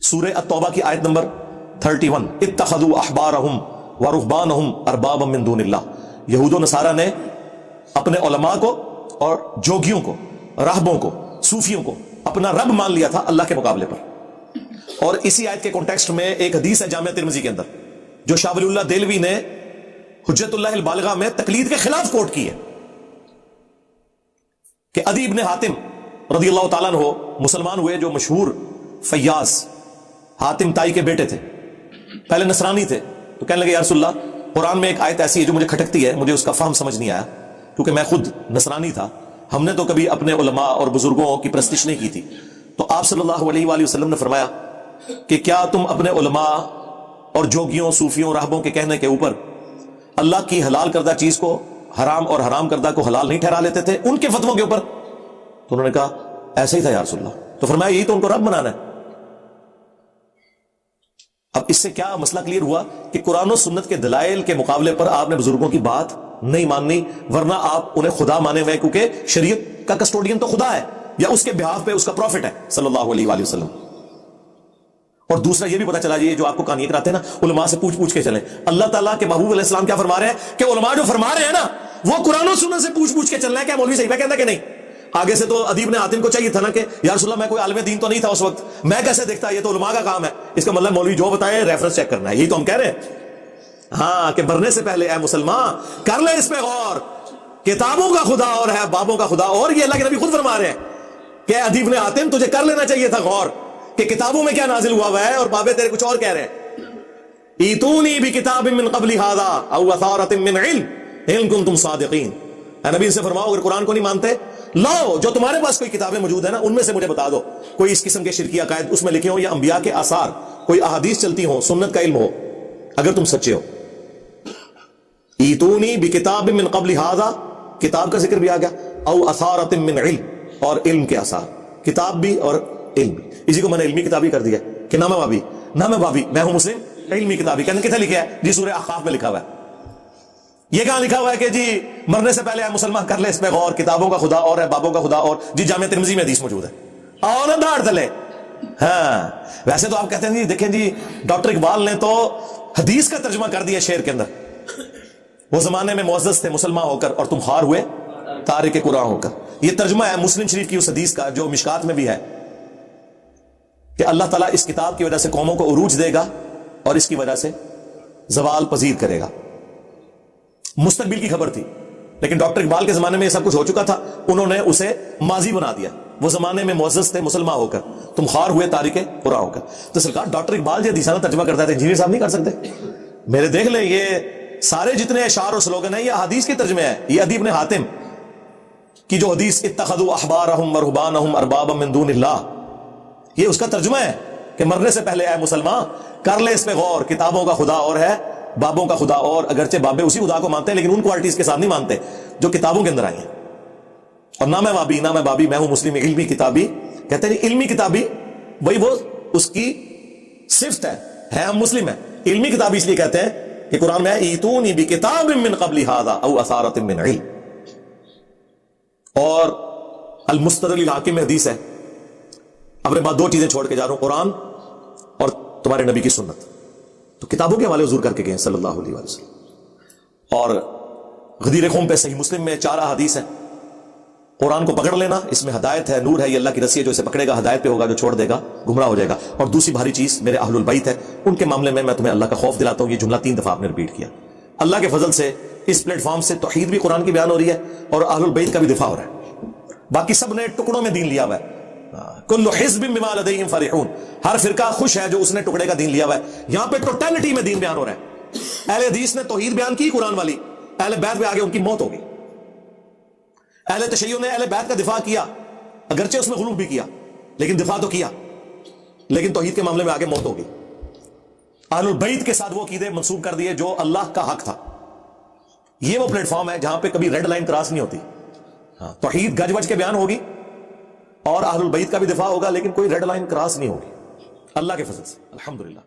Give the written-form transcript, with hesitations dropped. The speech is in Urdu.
سورہ التوبہ کی آیت نمبر 31، اتخذوا احبارہم ورہبانہم اربابا من دون اللہ. یہود و نصارہ نے اپنے علماء کو اور جوگیوں کو، راہبوں کو، صوفیوں کو اپنا رب مان لیا تھا اللہ کے مقابلے پر. اور اسی آیت کے کانٹیکسٹ میں ایک حدیث ہے جامعہ ترمذی کے اندر جو شاہ ولی اللہ دہلوی نے حجت اللہ البالغہ میں تقلید کے خلاف کوٹ کی ہے کہ عدی ابن حاتم رضی اللہ تعالیٰ عنہ مسلمان ہوئے، جو مشہور فیاض حاتم تائی کے بیٹے تھے. پہلے نصرانی تھے تو کہنے لگے یا رسول اللہ قرآن میں ایک آیت ایسی ہے جو مجھے کھٹکتی ہے، مجھے اس کا فہم سمجھ نہیں آیا کیونکہ میں خود نصرانی تھا، ہم نے تو کبھی اپنے علماء اور بزرگوں کی پرستش نہیں کی تھی. تو آپ صلی اللہ علیہ وآلہ وسلم نے فرمایا کہ کیا تم اپنے علماء اور جوگیوں، صوفیوں، راہبوں کے کہنے کے اوپر اللہ کی حلال کردہ چیز کو حرام اور حرام کردہ کو حلال نہیں ٹھہرا لیتے تھے ان کے فتووں کے اوپر؟ تو انہوں نے کہا ایسا ہی تھا یا رسول اللہ. تو فرمایا یہی تو ان کو رب بنانا ہے. اب اس سے کیا مسئلہ کلیئر ہوا کہ قرآن و سنت کے دلائل کے مقابلے پر آپ نے بزرگوں کی بات نہیں ماننی، ورنہ آپ انہیں خدا مانے ہوئے کیونکہ شریعت کا کسٹوڈین تو خدا ہے یا اس کے بہاف پہ اس کا پروفٹ ہے صلی اللہ علیہ وآلہ وسلم. اور دوسرا یہ بھی پتا چلا، یہ جو آپ کو کہانی کراتے ہیں نا علماء سے پوچھ پوچھ کے چلیں. اللہ تعالیٰ کے محبوب علیہ السلام کیا فرما رہے ہیں کہ علماء جو فرما رہے ہیں نا وہ قرآن و سنت سے پوچھ پوچھ کے چلنا ہے. کیا مولوی صحیح کہنا کہ نہیں؟ آگے سے تو ادیب نے حاتم کو چاہیے تھا نا کہ یا رسول اللہ میں کوئی عالم دین تو نہیں تھا اس وقت، میں کیسے دیکھتا، یہ تو علماء کا کام ہے. اس کا مطلب مولوی جو بتائے ریفرنس چیک کرنا ہے. یہی تو ہم کہہ رہے ہیں ہاں کہ مرنے سے پہلے اے مسلمان کر لے اس پہ غور. کتابوں کا خدا اور ہے بابوں کا خدا اور. یہ اللہ کے نبی خود فرما رہے ہیں کہ ادیب نے حاتم تجھے کر لینا چاہیے تھا غور کہ کتابوں میں کیا نازل ہوا ہے اور بابے تیرے کچھ اور کہہ رہے ہیں. ایتونی بکتاب من قبل ھذا او اثارۃ من علم ان کنتم صادقین. اے نبی سے فرماؤ اگر قرآن کو نہیں مانتے لاؤ جو تمہارے پاس کوئی کتابیں موجود ہیں نا ان میں سے مجھے بتا دو کوئی اس قسم کے شرکی عقائد اس میں لکھے ہوں یا انبیاء کے آثار، کوئی احادیث چلتی ہوں، سنت کا علم ہو، اگر تم سچے ہو. ایتونی بکتاب من قبل ھذا، کتاب کا ذکر بھی آ گیا، او اثارۃ من علم، اور علم کے آثار، کتاب بھی اور علم بھی. اسی کو میں نے علمی کتابی کر دیا کہ نام بابی، نام بابی میں ہوں مسلم علمی کتابی. کہنے کتنے لکھا ہے جی سورہ احقاف میں لکھا ہوا ہے. یہ کہاں لکھا ہوا ہے کہ جی مرنے سے پہلے مسلمان کر لے اس پہ غور، کتابوں کا خدا اور ہے بابوں کا خدا اور. جی جامعہ ترمذی میں حدیث موجود ہے، آؤ نا داڑھ تلے. ہاں ویسے تو آپ کہتے ہیں جی دیکھیں جی ڈاکٹر اقبال نے تو حدیث کا ترجمہ کر دیا شعر کے اندر. وہ زمانے میں معزز تھے مسلمان ہو کر اور تم خار ہوئے تارک قرآن ہو کر. یہ ترجمہ ہے مسلم شریف کی اس حدیث کا جو مشکات میں بھی ہے کہ اللہ تعالیٰ اس کتاب کی وجہ سے قوموں کو عروج دے گا اور اس کی وجہ سے زوال پذیر کرے گا. مستقبل کی خبر تھی لیکن ڈاکٹر اقبال کے زمانے میں یہ سب کچھ ہو چکا تھا، انہوں نے اسے ماضی بنا دیا. وہ زمانے میں معزز تھے مسلمان ہو کر تم خار ہوئے تارک قرآن ہو کر. تو سرکار ڈاکٹر اقبال جو حدیثانہ ترجمہ کرتا ہے انجینئر صاحب نہیں کر سکتے؟ میرے دیکھ لیں یہ سارے جتنے اشعار اور سلوگن ہیں یہ حدیث کے ترجمے ہیں. یہ ادیب نے حاتم کی جو حدیث اتخذوا احبارہم ورہبانہم اربابا من دون اللہ، یہ اس کا ترجمہ ہے کہ مرنے سے پہلے اے مسلمان کر لے اس پہ غور، کتابوں کا خدا اور ہے بابوں کا خدا اور. اگرچہ بابے اسی خدا کو مانتے ہیں لیکن ان کوالٹیز کے ساتھ نہیں مانتے جو کتابوں کے اندر آئی ہیں. اور نہ میں بابی نہ میں بابی، میں ہوں مسلم علمی کتابی. کہتے ہیں علمی کتابی وہی وہ اس کی صفت ہے ہم مسلم ہیں. علمی کتابی اس لیے کہتے ہیں کہ قرآن میں ایتونی بکتاب من قبل ھذا او اثارۃ من علم. اور المستدرک للحاکم میں حدیث ہے. اب میں بات دو چیزیں چھوڑ کے جا رہا ہوں، قرآن اور تمہارے نبی کی سنت. تو کتابوں کے حوالے حضور کر کے گئے صلی اللہ علیہ وسلم. اور غدیر خم پہ صحیح مسلم میں 4 احادیث ہیں. قرآن کو پکڑ لینا، اس میں ہدایت ہے، نور ہے، یہ اللہ کی رسی ہے، جو اسے پکڑے گا ہدایت پہ ہوگا، جو چھوڑ دے گا گمراہ ہو جائے گا. اور دوسری بھاری چیز میرے اہل البیت ہے، ان کے معاملے میں تمہیں اللہ کا خوف دلاتا ہوں. یہ جملہ 3 دفعہ آپ نے رپیٹ کیا. اللہ کے فضل سے اس پلیٹ فارم سے توحید بھی قرآن کی بیان ہو رہی ہے اور اہل البیت کا بھی دفاع ہو رہا ہے. باقی سب نے ٹکڑوں میں دین لیا ہوا ہے. کل حزب بما لدیہم فرحون، ہر فرقہ خوش ہے جو اس نے ٹکڑے کا دین لیا ہوا ہے. یہاں پہ ٹوٹیلٹی میں دین بیان ہو رہا ہے. اہل حدیث نے توحید بیان کی قرآن والی، اہل بیت میں آگے ان کی موت ہوگی. اہل تشیع نے اہل بیت کا دفاع کیا، اگرچہ اس میں غلو بھی کیا لیکن دفاع تو کیا، لیکن توحید کے معاملے میں آگے موت ہوگی. اہل البیت کے ساتھ وہ عقیدے منسوب کر دیے جو اللہ کا حق تھا. یہ وہ پلیٹ فارم ہے جہاں پہ کبھی ریڈ لائن کراس نہیں ہوتی. توحید گج وج کے بیان ہوگی اور اہل البیت کا بھی دفاع ہوگا لیکن کوئی ریڈ لائن کراس نہیں ہوگی اللہ کے فضل سے الحمدللہ.